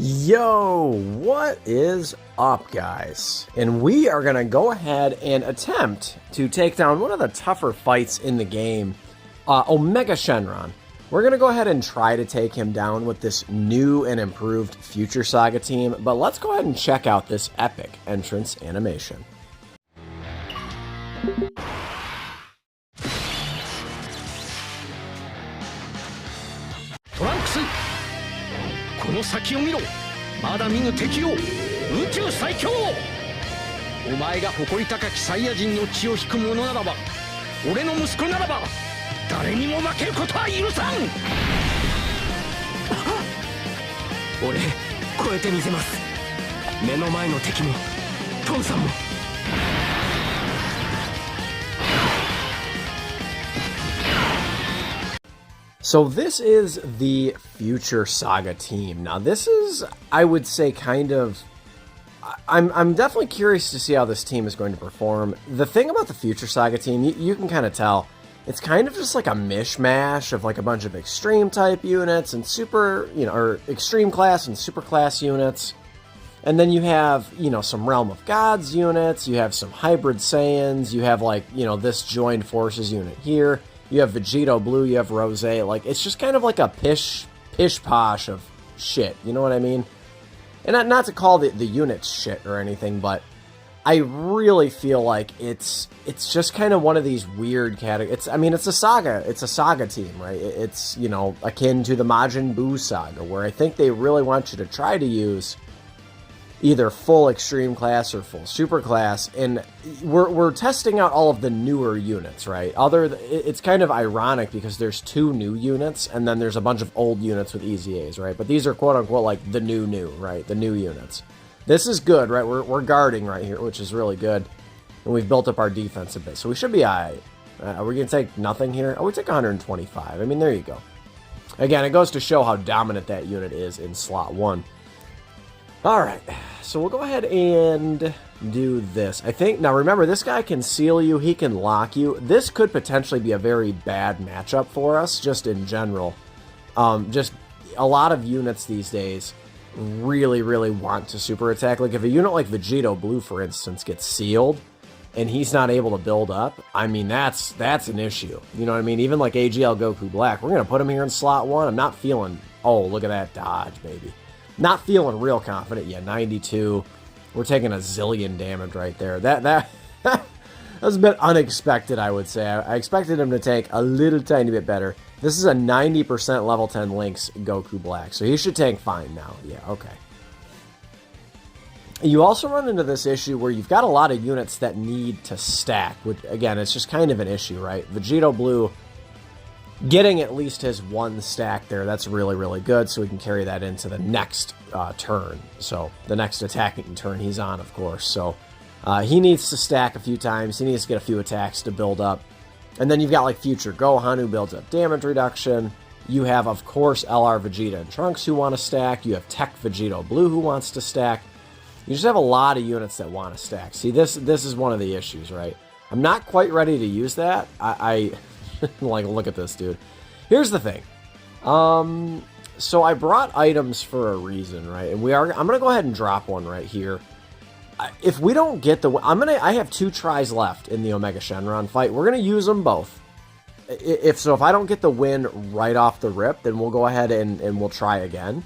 Yo, what is up, guys? And we are going to go ahead and attempt to take down one of the tougher fights in the game, Omega Shenron. We're going to go ahead and try to take him down with this new and improved Future Saga team, but let's go ahead and check out this epic entrance animation. この先を見ろ。まだ見ぬ敵を宇宙最強。お前が誇り高きサイヤ人の血を引く者ならば、俺の息子ならば誰にも負けることは許さん。俺超えてみせます。目の前の敵も父さんも。 So this is the Future Saga team. Now this is, I would say, kind of... I'm definitely curious to see how this team is going to perform. The thing about the Future Saga team, you can kind of tell, it's kind of just like a mishmash of like a bunch of extreme type units and super, or extreme class and super class units. And then you have, some Realm of Gods units, you have some Hybrid Saiyans, you have like, this Joined Forces unit here. You have Vegito Blue, you have Rose, like, it's just kind of like a pish-posh of shit, you know what I mean? And not to call the units shit or anything, but I really feel like it's just kind of one of these weird categories. It's a Saga team, right? It's, akin to the Majin Buu Saga, where I think they really want you to try to use either full extreme class or full super class, and we're testing out all of the newer units, right? It's kind of ironic because there's two new units and then there's a bunch of old units with EZAs, right? But these are quote unquote like the new, right? The new units. This is good, right? We're guarding right here, which is really good, and we've built up our defense a bit, so we should be alright. Are we gonna take nothing here? Oh, we take 125. I mean, there you go. Again, it goes to show how dominant that unit is in slot 1. Alright, so we'll go ahead and do this. I think, now remember, this guy can seal you, he can lock you. This could potentially be a very bad matchup for us, just in general. Just a lot of units these days really, really want to super attack. Like if a unit like Vegito Blue, for instance, gets sealed, and he's not able to build up, I mean, that's an issue. You know what I mean? Even like AGL Goku Black, we're going to put him here in slot 1. I'm not feeling, oh, look at that dodge, baby. Not feeling real confident yet. 92. We're taking a zillion damage right there. That was a bit unexpected, I would say. I expected him to take a little tiny bit better. This is a 90% level 10 Lynx Goku Black, so he should tank fine now. Yeah, okay. You also run into this issue where you've got a lot of units that need to stack, which, again, it's just kind of an issue, right? Vegito Blue getting at least his one stack there, that's really, really good, so we can carry that into the next turn. So, the next attacking turn he's on, of course. So, he needs to stack a few times. He needs to get a few attacks to build up. And then you've got, like, Future Gohan, who builds up damage reduction. You have, of course, LR Vegeta and Trunks who want to stack. You have Tech Vegito Blue who wants to stack. You just have a lot of units that want to stack. See, this is one of the issues, right? I'm not quite ready to use that. Like, look at this, dude. Here's the thing. So I brought items for a reason, right? And I'm gonna go ahead and drop one right here. If we don't get I have 2 tries left in the Omega Shenron fight. We're gonna use them both. If I don't get the win right off the rip, then we'll go ahead and we'll try again.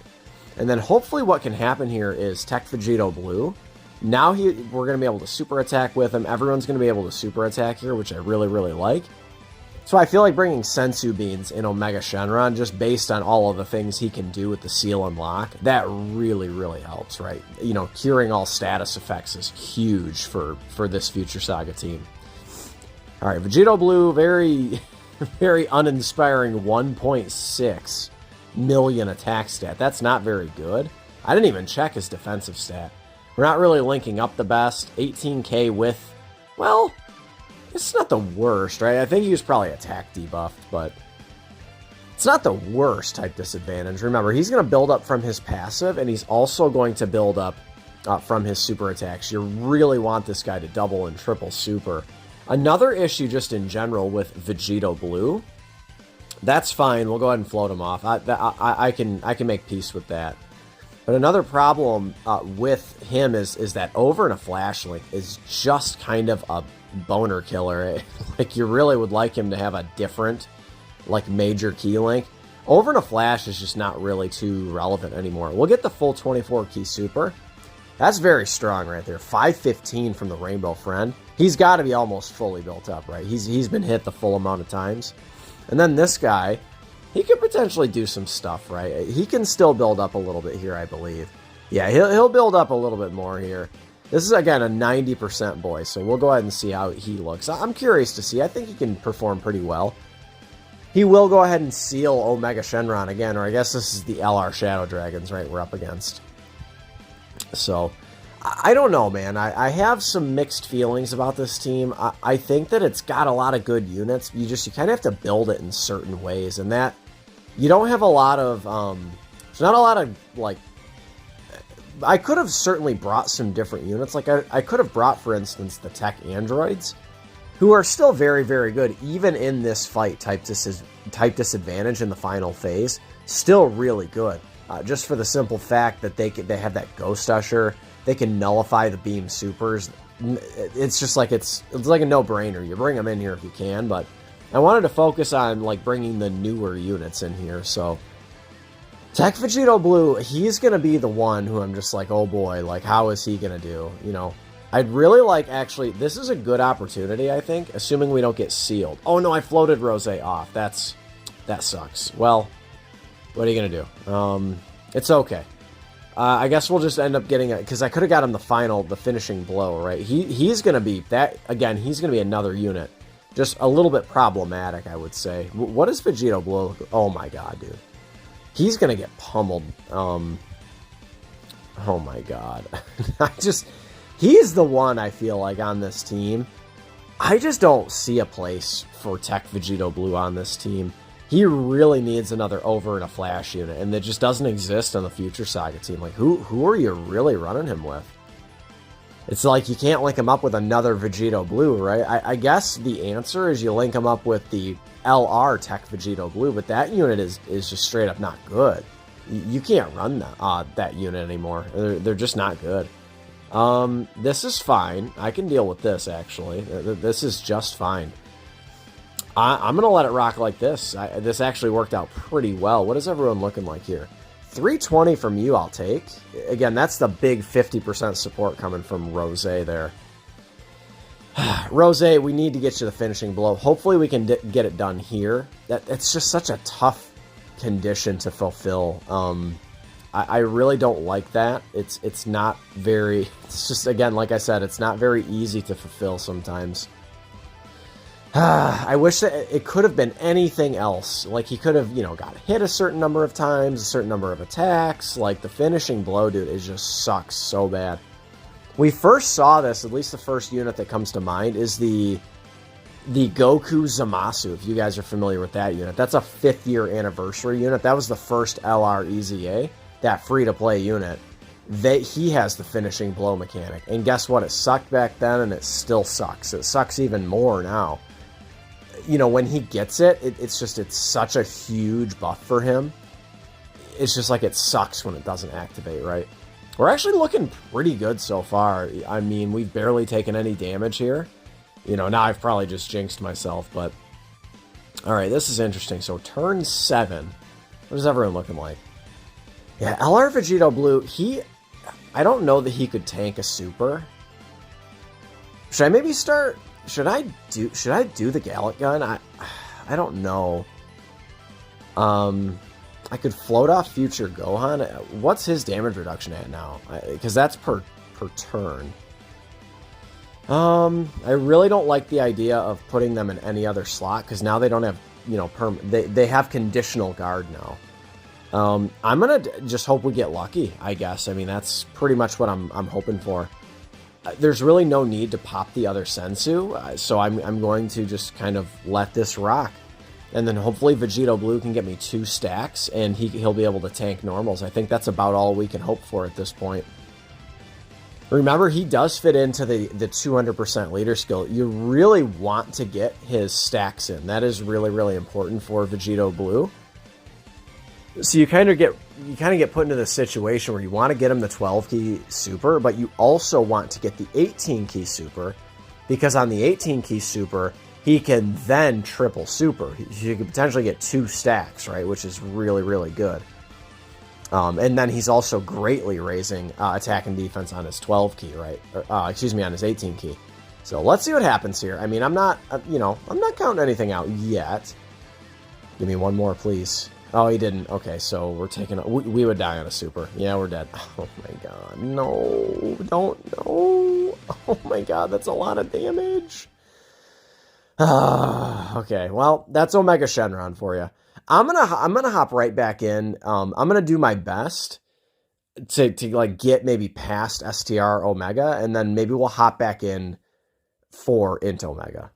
And then hopefully what can happen here is Tech Vegito Blue. Now we're gonna be able to super attack with him. Everyone's gonna be able to super attack here, which I really, really like. So I feel like bringing Sensu Beans in Omega Shenron, just based on all of the things he can do with the seal and lock, that really, really helps, right? Curing all status effects is huge for this Future Saga team. Alright, Vegito Blue, very, very uninspiring 1.6 million attack stat. That's not very good. I didn't even check his defensive stat. We're not really linking up the best. 18k with, well, it's not the worst, right? I think he was probably attack debuffed, but it's not the worst type disadvantage. Remember, he's going to build up from his passive, and he's also going to build up from his super attacks. You really want this guy to double and triple super. Another issue just in general with Vegito Blue, that's fine. We'll go ahead and float him off. I can make peace with that. But another problem with him is that over and a flash link is just kind of a boner killer. Like, you really would like him to have a different, like, major key link. Over and a flash is just not really too relevant anymore. We'll get the full 24 key super. That's very strong right there. 515 from the Rainbow Friend. He's got to be almost fully built up, right? He's been hit the full amount of times. And then this guy, he could potentially do some stuff, right? He can still build up a little bit here, I believe. Yeah, he'll build up a little bit more here. This is, again, a 90% boy, so we'll go ahead and see how he looks. I'm curious to see. I think he can perform pretty well. He will go ahead and seal Omega Shenron again, or I guess this is the LR Shadow Dragons, right, we're up against. So, I don't know, man. I have some mixed feelings about this team. I think that it's got a lot of good units. You kind of have to build it in certain ways, and that you don't have a lot of, there's not a lot of, like, I could have certainly brought some different units. Like, I could have brought, for instance, the tech androids, who are still very, very good, even in this fight, type disadvantage in the final phase. Still really good, just for the simple fact that they have that Ghost Usher. They can nullify the beam supers. It's just like it's like a no-brainer. You bring them in here if you can, but I wanted to focus on, like, bringing the newer units in here. So Tech Vegito Blue, he's gonna be the one who I'm just like, oh boy, like, how is he gonna do? You know, I'd really like, actually, this is a good opportunity, I think, assuming we don't get sealed. Oh no, I floated Rose off. That sucks. Well, what are you gonna do? It's okay. I guess we'll just end up getting it, because I could have got him the finishing blow, right? He's going to be, he's going to be another unit. Just a little bit problematic, I would say. What is Vegito Blue? Oh my god, dude. He's going to get pummeled. Oh my god. He's the one, I feel like, on this team. I just don't see a place for Tech Vegito Blue on this team. He really needs another over and a flash unit, and that just doesn't exist on the Future Saga team. Like, who are you really running him with? It's like you can't link him up with another Vegito Blue, right? I guess the answer is you link him up with the LR Tech Vegito Blue, but that unit is just straight up not good. You can't run that unit anymore. They're just not good. This is fine. I can deal with this, actually. This is just fine. I'm going to let it rock like this. This actually worked out pretty well. What is everyone looking like here? 320 from you, I'll take. Again, that's the big 50% support coming from Rose there. Rose, we need to get you the finishing blow. Hopefully we can get it done here. It's just such a tough condition to fulfill. I really don't like that. It's not very... It's just, again, like I said, it's not very easy to fulfill sometimes. I wish that it could have been anything else. Like, he could have, got hit a certain number of times, a certain number of attacks. Like, the finishing blow, dude, it just sucks so bad. We first saw this, at least the first unit that comes to mind, is the Goku Zamasu, if you guys are familiar with that unit. That's a 5th year anniversary unit. That was the first LR EZA, that free-to-play unit. He has the finishing blow mechanic. And guess what? It sucked back then, and it still sucks. It sucks even more now. When he gets it, it's such a huge buff for him. It's just like it sucks when it doesn't activate, right? We're actually looking pretty good so far. I mean, we've barely taken any damage here. Now I've probably just jinxed myself, but... Alright, this is interesting. So, turn 7. What is everyone looking like? Yeah, LR Vegito Blue, I don't know that he could tank a super. Should I maybe start... Should I do the Gallic Gun? I don't know. I could float off Future Gohan. What's his damage reduction at now? Because that's per turn. I really don't like the idea of putting them in any other slot, because now they don't have, they have conditional guard now. I'm gonna just hope we get lucky, I guess. I mean, that's pretty much what I'm hoping for. There's really no need to pop the other Sensu, so I'm going to just kind of let this rock. And then hopefully Vegito Blue can get me 2 stacks, and he'll be able to tank normals. I think that's about all we can hope for at this point. Remember, he does fit into the 200% leader skill. You really want to get his stacks in. That is really, really important for Vegito Blue. So you kind of get you kind of get put into this situation where you want to get him the 12 key super, but you also want to get the 18 key super, because on the 18 key super, he can then triple super. He could potentially get 2 stacks, right? Which is really, really good. And then he's also greatly raising attack and defense on his 12 key, right? Or, excuse me, on his 18 key. So let's see what happens here. I mean, I'm not, I'm not counting anything out yet. Give me one more, please. Oh, he didn't. Okay, so we're taking... We would die on a super. Yeah, we're dead. Oh, my God. No. Don't. No. Oh, my God. That's a lot of damage. Okay, well, that's Omega Shenron for you. I'm gonna hop right back in. I'm gonna do my best to like get maybe past STR Omega, and then maybe we'll hop back in for Int Omega.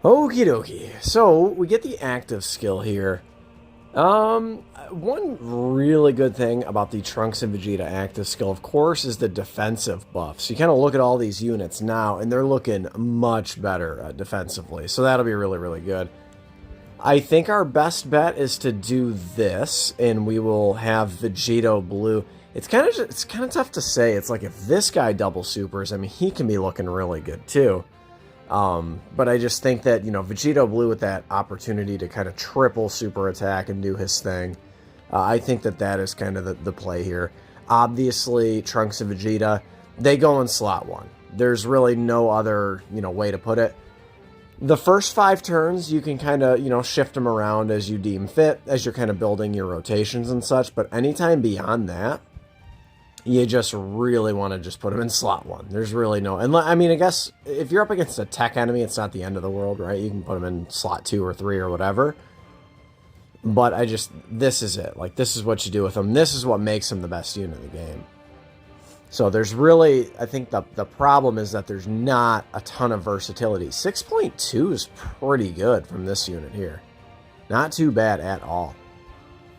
Okie dokie. So we get the active skill here. One really good thing about the Trunks and Vegeta active skill, of course, is the defensive buff. So you kind of look at all these units now, and they're looking much better defensively. So that'll be really, really good. I think our best bet is to do this, and we will have Vegito Blue. It's kind of tough to say. It's like if this guy double supers, I mean, he can be looking really good too. But I just think that, Vegito Blue with that opportunity to kind of triple super attack and do his thing, I think that is kind of the play here. Obviously, Trunks and Vegeta, they go in slot 1. There's really no other, way to put it. The first 5 turns, you can kind of, shift them around as you deem fit, as you're kind of building your rotations and such, but anytime beyond that, you just really want to just put them in slot 1. There's really no... And I mean, I guess if you're up against a tech enemy, it's not the end of the world, right? You can put them in slot 2 or 3 or whatever. But this is it. Like, this is what you do with them. This is what makes them the best unit in the game. So there's really... I think the problem is that there's not a ton of versatility. 6.2 is pretty good from this unit here. Not too bad at all.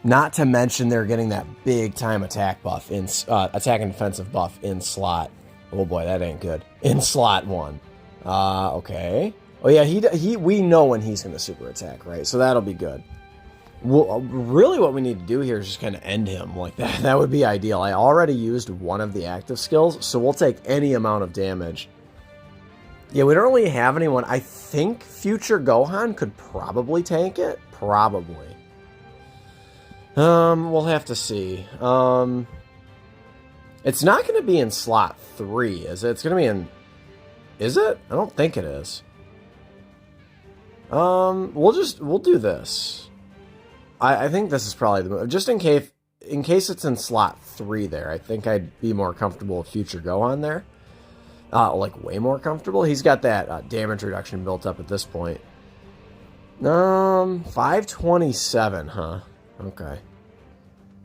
Not to mention they're getting that big time attack buff in attack and defensive buff in slot. Oh boy, that ain't good. In slot 1. Okay. Oh yeah, we know when he's going to super attack, right? So that'll be good. Well, really what we need to do here is just kind of end him like that. That would be ideal. I already used one of the active skills, so we'll take any amount of damage. Yeah, we don't really have anyone. I think future Gohan could probably tank it. Probably. We'll have to see. It's not going to be in slot 3, is it? It's going to be in... Is it? I don't think it is. We'll do this. I think this is probably the move. Just in case it's in slot 3 there, I think I'd be more comfortable with future Gohan there. Like, way more comfortable. He's got that damage reduction built up at this point. 527, huh? Okay.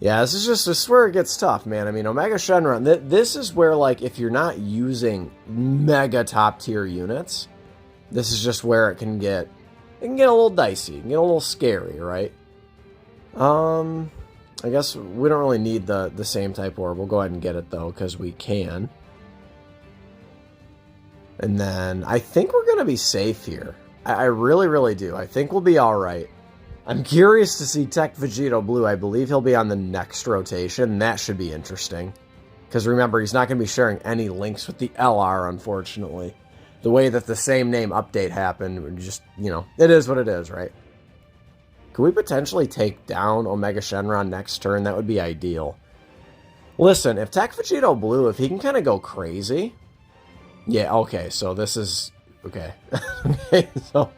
Yeah, this is where it gets tough, man. I mean, Omega Shenron, this is where, like, if you're not using mega top tier units, this is just where it can get a little dicey, it can get a little scary, right? I guess we don't really need the same type orb. We'll go ahead and get it though, because we can. And then I think we're gonna be safe here. I really, really do. I think we'll be all right. I'm curious to see Tech Vegito Blue. I believe he'll be on the next rotation, and that should be interesting. Because remember, he's not going to be sharing any links with the LR, unfortunately. The way that the same name update happened, just, it is what it is, right? Could we potentially take down Omega Shenron next turn? That would be ideal. Listen, if Tech Vegito Blue, if he can kind of go crazy... Yeah, okay, so this is... Okay. Okay, so...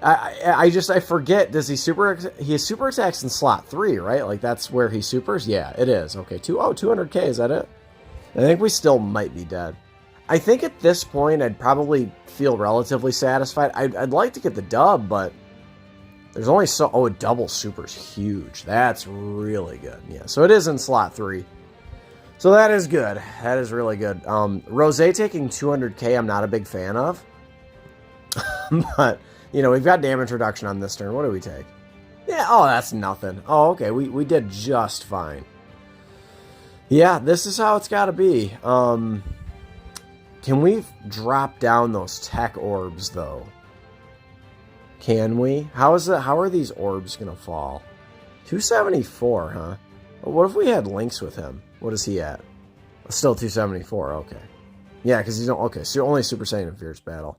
I forget. Does he he super attacks in slot 3, right? Like that's where he supers? Yeah, it is. Okay, 200k, is that it? I think we still might be dead. I think at this point I'd probably feel relatively satisfied. I'd like to get the dub, but there's only so... Oh, a double super's huge. That's really good. Yeah, so it is in slot 3. So that is good. That is really good. Rose taking 200k I'm not a big fan of. But, you know, we've got damage reduction on this turn. What do we take? Yeah, oh, that's nothing. Oh, okay, we did just fine. Yeah, this is how it's got to be. Can we drop down those tech orbs, though? Can we? How are these orbs going to fall? 274, huh? What if we had links with him? What is he at? Still 274, okay. Yeah, because he's... Okay, so only Super Saiyan in Fierce Battle.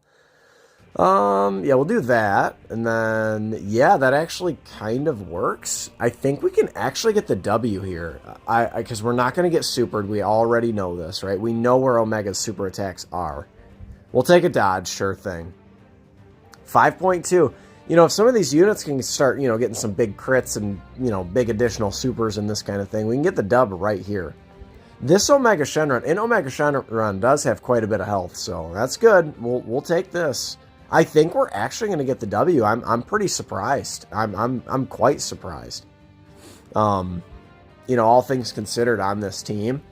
Yeah, we'll do that. And then, yeah, that actually kind of works. I think we can actually get the W here. Because we're not going to get supered. We already know this, right? We know where Omega's super attacks are. We'll take a dodge, sure thing. 5.2. You know, if some of these units can start, you know, getting some big crits and, you know, big additional supers and this kind of thing, we can get the dub right here. This Omega Shenron, and Omega Shenron does have quite a bit of health, so that's good. We'll take this. I think we're actually going to get the W. I'm pretty surprised. I'm quite surprised. You know, all things considered on this team,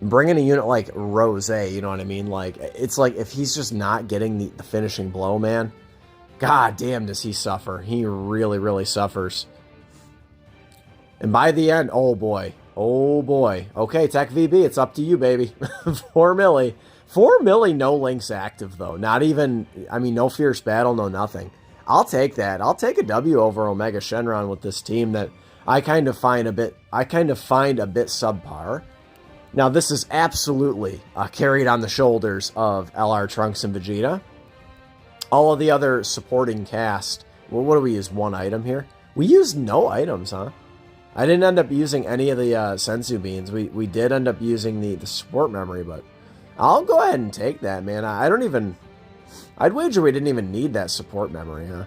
bringing a unit like Rose, you know what I mean? Like, it's like if he's just not getting the finishing blow, man, god damn does he suffer. He really, really suffers. And by the end, oh boy. Oh boy. Okay, Tech VB, it's up to you, baby. 4 milli. 4 milli, no links active, though. Not even, I mean, no Fierce Battle, no nothing. I'll take that. I'll take a W over Omega Shenron with this team that I kind of find a bit subpar. Now, this is absolutely carried on the shoulders of LR, Trunks, and Vegeta. All of the other supporting cast, well, what do we use? 1 item here? We used no items, huh? I didn't end up using any of the Sensu Beans. We did end up using the support memory, but I'll go ahead and take that, man. I'd wager we didn't even need that support memory, huh?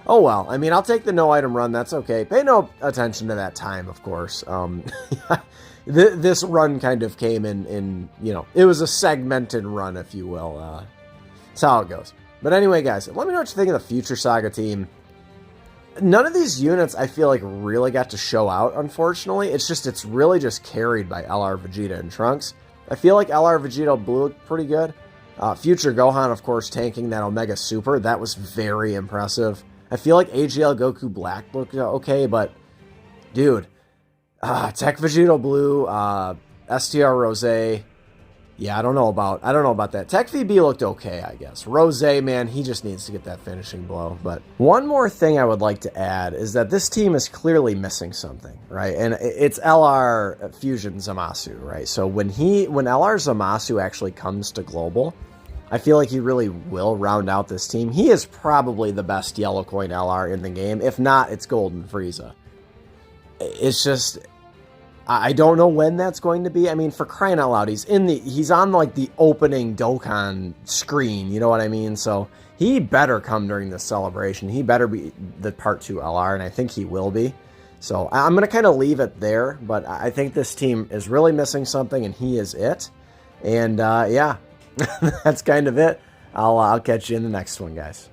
Oh, well. I mean, I'll take the no item run. That's okay. Pay no attention to that time, of course. This run kind of came in, you know, it was a segmented run, if you will. That's how it goes. But anyway, guys, let me know what you think of the future Saga team. None of these units, I feel like, really got to show out, unfortunately. It's really just carried by LR, Vegeta, and Trunks. I feel like LR Vegeta Blue looked pretty good. Future Gohan, of course, tanking that Omega Super. That was very impressive. I feel like AGL Goku Black looked okay, but, dude, Tech Vegeta Blue, STR Rose, yeah, I don't know about that. Tech VB looked okay, I guess. Rose, man, he just needs to get that finishing blow. But one more thing I would like to add is that this team is clearly missing something, right? And it's LR Fusion Zamasu, right? So when LR Zamasu actually comes to global, I feel like he really will round out this team. He is probably the best yellow coin LR in the game. If not, it's Golden Frieza. It's just, I don't know when that's going to be. I mean, for crying out loud, he's on like the opening Dokkan screen, you know what I mean? So he better come during this celebration. He better be the Part 2 LR, and I think he will be. So I'm going to kind of leave it there, but I think this team is really missing something, and he is it. And yeah, that's kind of it. I'll catch you in the next one, guys.